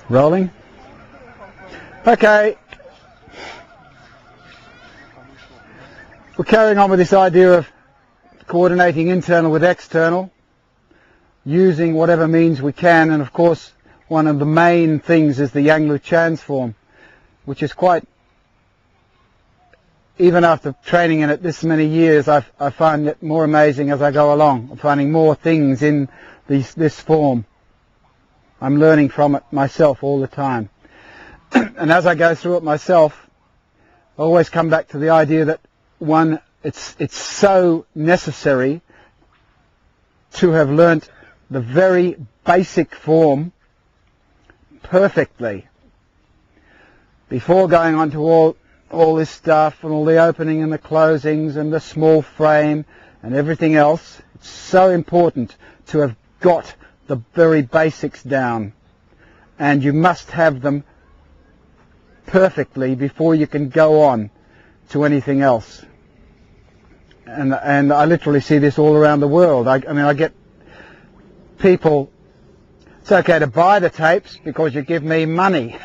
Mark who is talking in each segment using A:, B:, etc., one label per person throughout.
A: Rolling. Okay. We're carrying on with this idea of coordinating internal with external, using whatever means we can, and of course one of the main things is the Yang-Lu transform, which is quite, even after training in it this many years, I find it more amazing as I go along. I'm finding more things in this form. I'm learning from it myself all the time. And as I go through it myself, I always come back to the idea that it's so necessary to have learnt the very basic form perfectly before going on to all this stuff and all the opening and the closings and the small frame and everything else. It's so important to have got the very basics down, and you must have them perfectly before you can go on to anything else. And I literally see this all around the world. I mean, I get people, it's okay to buy the tapes because you give me money.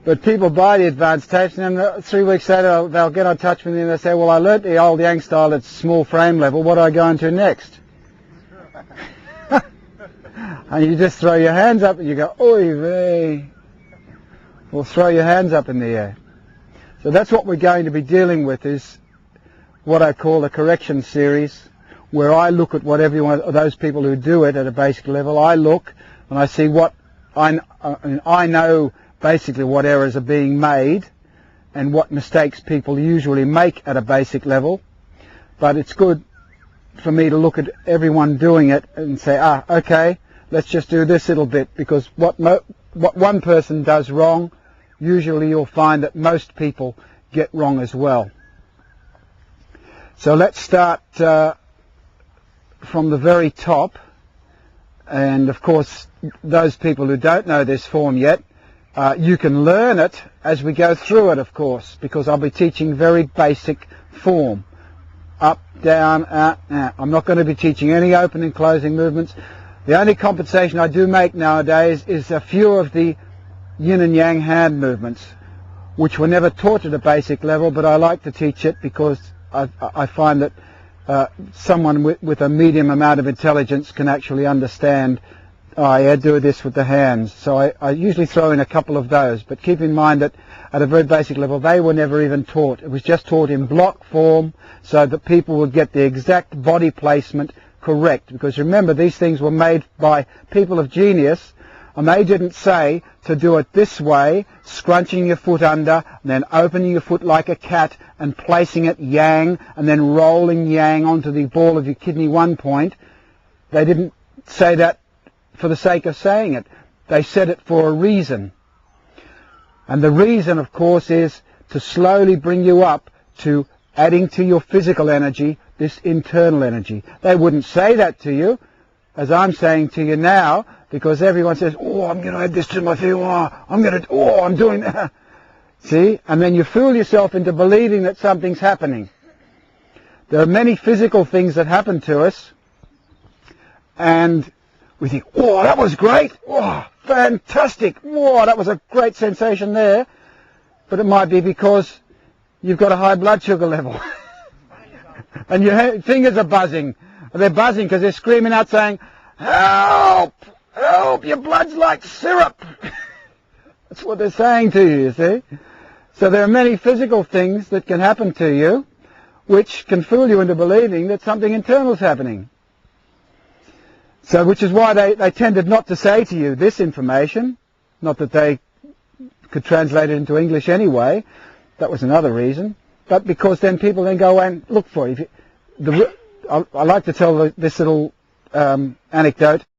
A: But people buy the advanced tapes, and then 3 weeks later they'll get in touch with me and they say, well, I learnt the old Yang style at small frame level, what do I go into next? And you just throw your hands up and you go, oy vey. Well, throw your hands up in the air. So that's what we're going to be dealing with, is what I call the correction series, where I look at what everyone, those people who do it at a basic level, I look and I see what, I know basically what errors are being made and what mistakes people usually make at a basic level. But it's good for me to look at everyone doing it and say, okay, let's just do this little bit, because what one person does wrong, usually you'll find that most people get wrong as well. So let's start from the very top. And of course, those people who don't know this form yet, you can learn it as we go through it, of course, because I'll be teaching very basic form. Up, down, out. I'm not going to be teaching any open and closing movements. The only compensation I do make nowadays is a few of the yin and yang hand movements, which were never taught at a basic level, but I like to teach it because I find that someone with a medium amount of intelligence can actually understand, I do this with the hands. So I usually throw in a couple of those, but keep in mind that at a very basic level they were never even taught. It was just taught in block form so that people would get the exact body placement correct, because remember, these things were made by people of genius, and they didn't say to do it this way, scrunching your foot under, and then opening your foot like a cat and placing it yang, and then rolling yang onto the ball of your kidney 1 point. They didn't say that for the sake of saying it. They said it for a reason. And the reason, of course, is to slowly bring you up to adding to your physical energy this internal energy. They wouldn't say that to you, as I'm saying to you now, because everyone says, oh, I'm going to add this to my thing, I'm doing that. See? And then you fool yourself into believing that something's happening. There are many physical things that happen to us, and we think, oh, that was great, oh, fantastic, oh, that was a great sensation there. But it might be because you've got a high blood sugar level. And your fingers are buzzing. They're buzzing because they're screaming out saying, help, help, your blood's like syrup. That's what they're saying to you, you see. So there are many physical things that can happen to you which can fool you into believing that something internal is happening. So which is why they tended not to say to you this information, not that they could translate it into English anyway, that was another reason, but because then people then go and look for it. I like to tell this little anecdote.